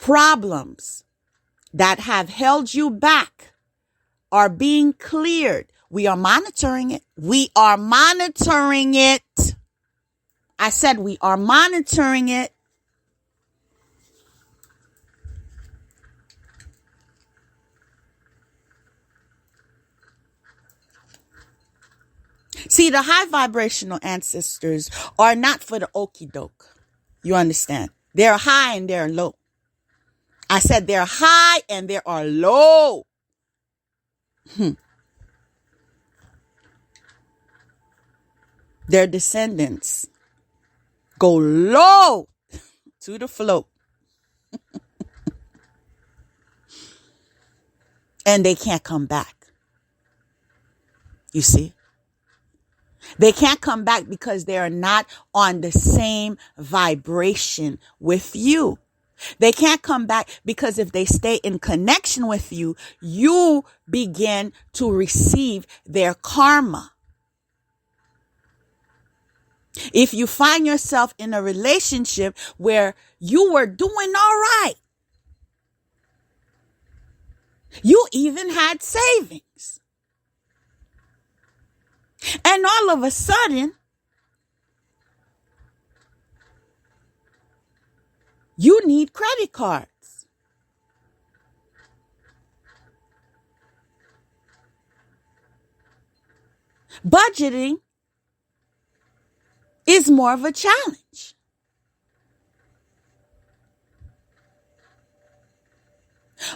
problems that have held you back are being cleared. We are monitoring it. We are monitoring it. I said we are monitoring it. See, the high vibrational ancestors are not for the okie doke. You understand? They're high and they're low. I said they're high and they are low. Their descendants go low to the float. And they can't come back. You see? They can't come back because they are not on the same vibration with you. They can't come back because if they stay in connection with you, you begin to receive their karma. If you find yourself in a relationship where you were doing all right, you even had savings, and all of a sudden, you need credit cards. Budgeting is more of a challenge.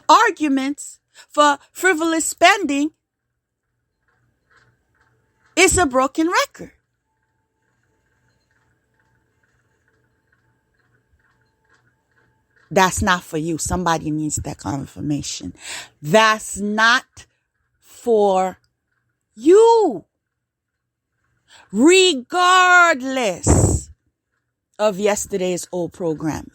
Arguments for frivolous spending is a broken record. That's not for you. Somebody needs that confirmation. That's not for you. Regardless of yesterday's old program.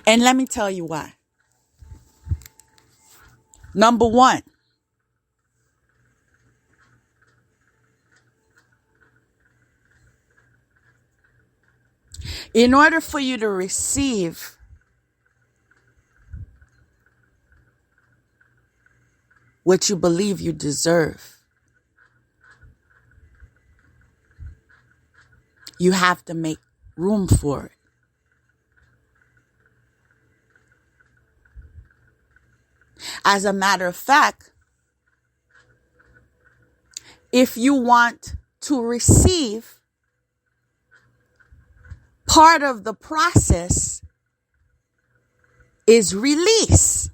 And let me tell you why. Number one, in order for you to receive what you believe you deserve, you have to make room for it. As a matter of fact, if you want to receive, part of the process is release.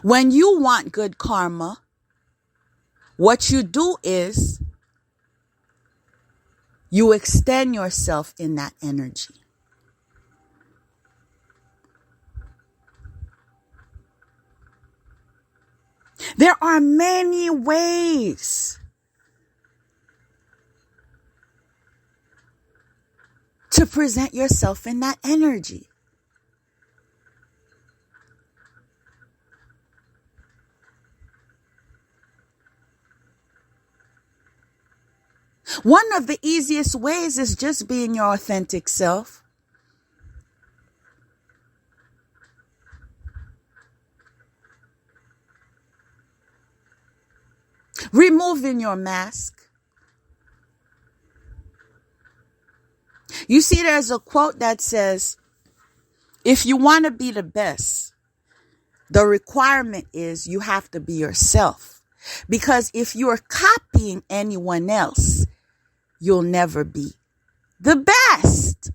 When you want good karma, what you do is you extend yourself in that energy. There are many ways to present yourself in that energy. One of the easiest ways is just being your authentic self. Removing your mask. You see, there's a quote that says, if you want to be the best, the requirement is you have to be yourself. Because if you're copying anyone else, you'll never be the best.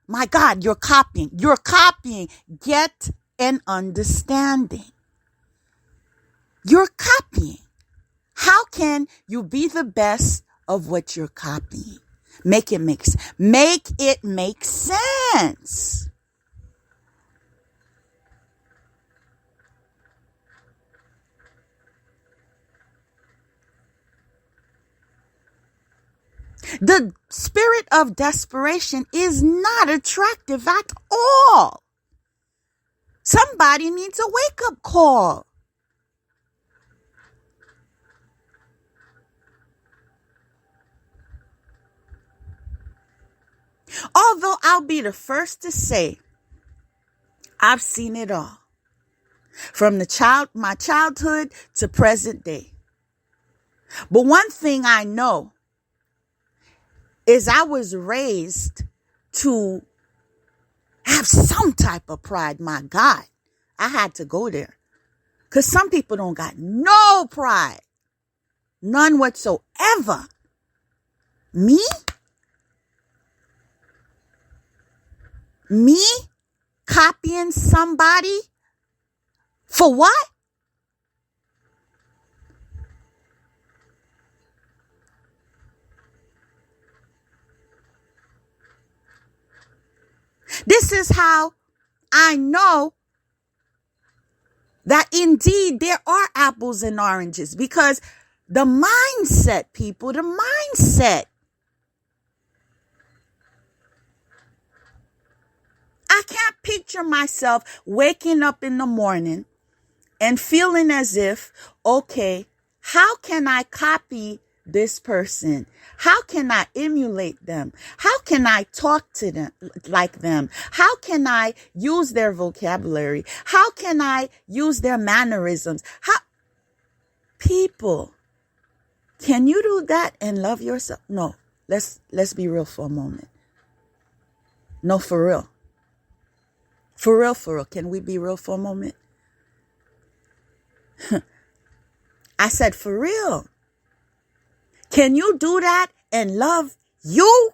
My God, you're copying. You're copying. Get an understanding. You're copying. How can you be the best of what you're copying? Make it make sense. The spirit of desperation is not attractive at all. Somebody needs a wake-up call. Although I'll be the first to say, I've seen it all. From my childhood to present day. But one thing I know is I was raised to have some type of pride. My God, I had to go there. Because some people don't got no pride. None whatsoever. Me? Me copying somebody? For what? This is how I know that indeed there are apples and oranges, because the mindset, people, the mindset. I can't picture myself waking up in the morning and feeling as if, okay, how can I copy this person? How can I emulate them? How can I talk to them like them? How can I use their vocabulary? How can I use their mannerisms? People, can you do that and love yourself? No, let's be real for a moment. No, for real. For real. Can we be real for a moment? I said, for real. Can you do that and love you?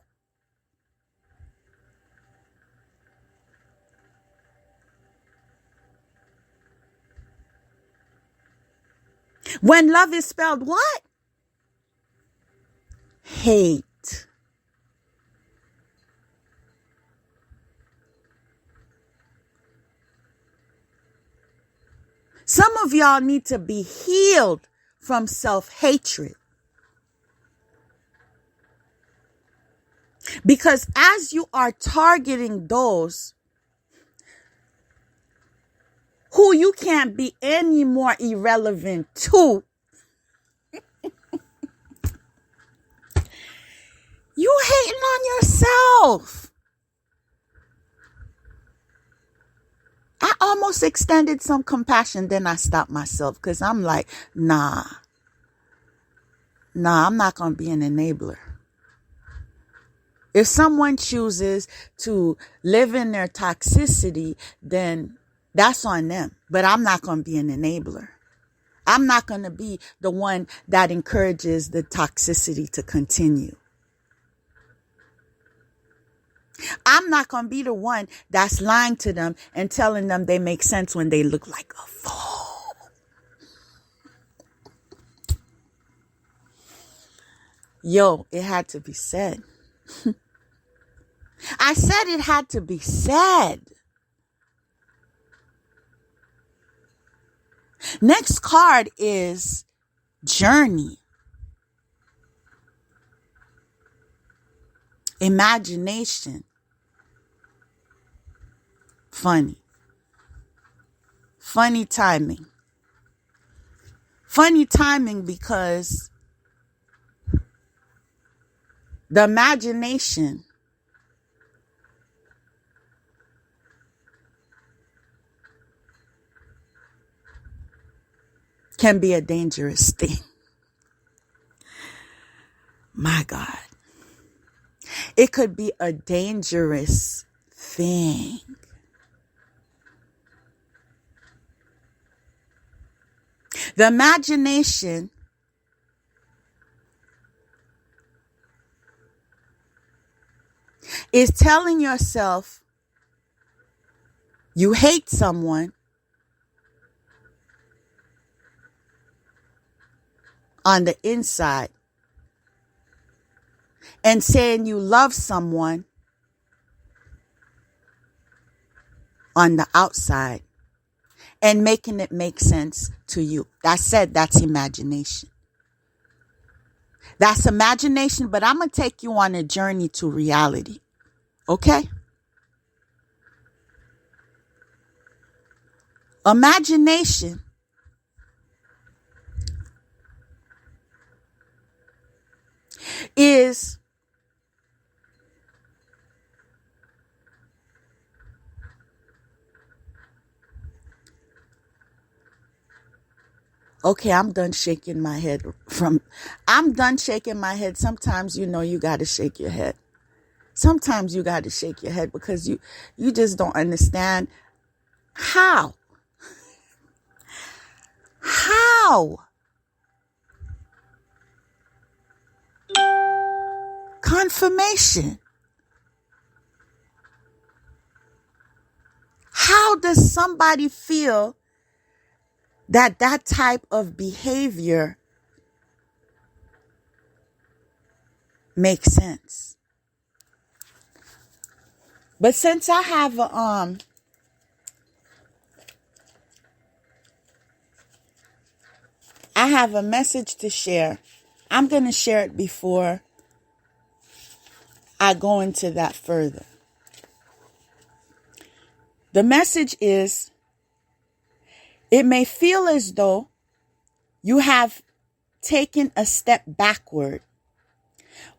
When love is spelled what? Hate. Some of y'all need to be healed from self-hatred. Because as you are targeting those who you can't be any more irrelevant to, you hating on yourself. I almost extended some compassion, then I stopped myself because I'm like, nah, I'm not going to be an enabler. If someone chooses to live in their toxicity, then that's on them. But I'm not going to be an enabler. I'm not going to be the one that encourages the toxicity to continue. I'm not going to be the one that's lying to them and telling them they make sense when they look like a fool. Yo, it had to be said. I said it had to be said. Next card is journey. Imagination. Funny timing. Funny timing because the imagination can be a dangerous thing. My God. It could be a dangerous thing. The imagination is telling yourself you hate someone on the inside and saying you love someone on the outside and making it make sense to you. That's imagination. That's imagination, but I'm going to take you on a journey to reality. Okay? Imagination is okay, I'm done shaking my head. Sometimes you got to shake your head. Sometimes you got to shake your head because you just don't understand how confirmation. How does somebody feel that type of behavior makes sense? But since I have a message to share, I'm going to share it before I go into that further. The message is, it may feel as though you have taken a step backward,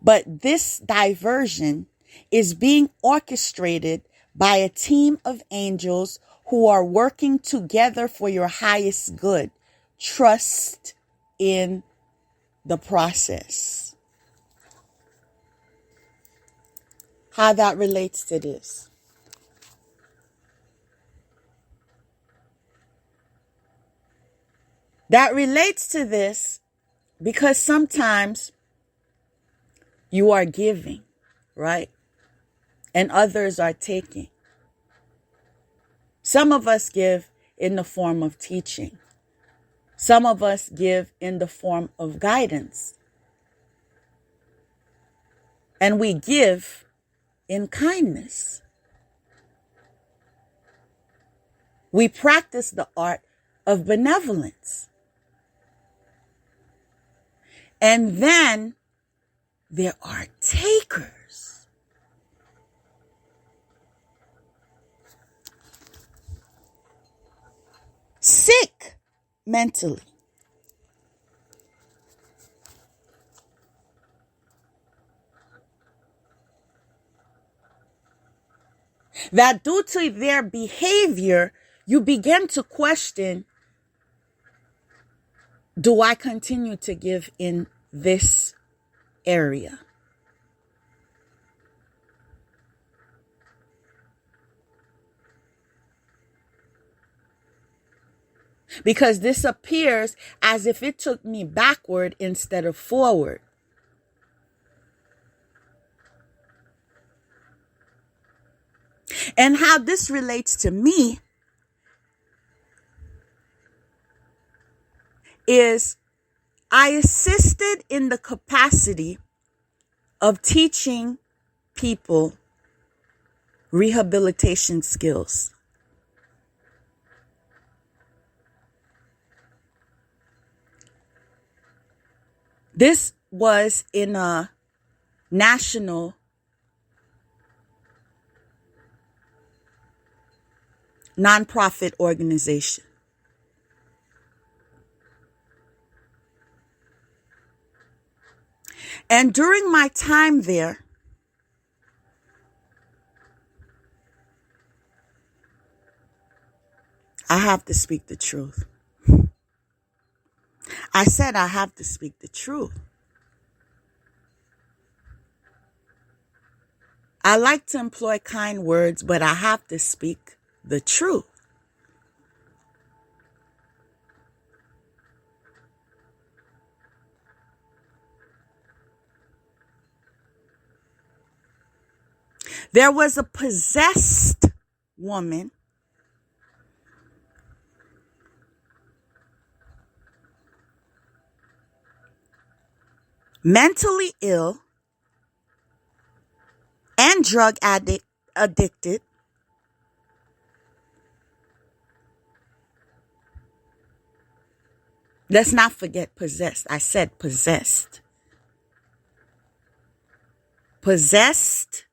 but this diversion is being orchestrated by a team of angels who are working together for your highest good. Trust in the process. How that relates to this. That relates to this because sometimes you are giving, right? And others are taking. Some of us give in the form of teaching. Some of us give in the form of guidance. And we give in kindness. We practice the art of benevolence. And then there are takers. Sick mentally. That due to their behavior, you begin to question, do I continue to give in this area? Because this appears as if it took me backward instead of forward. And how this relates to me is I assisted in the capacity of teaching people rehabilitation skills. This was in a national nonprofit organization. And during my time there, I have to speak the truth. I said I have to speak the truth. I like to employ kind words, but I have to speak the truth. There was a possessed woman mentally ill and drug addicted. Let's not forget possessed. I said possessed. Possessed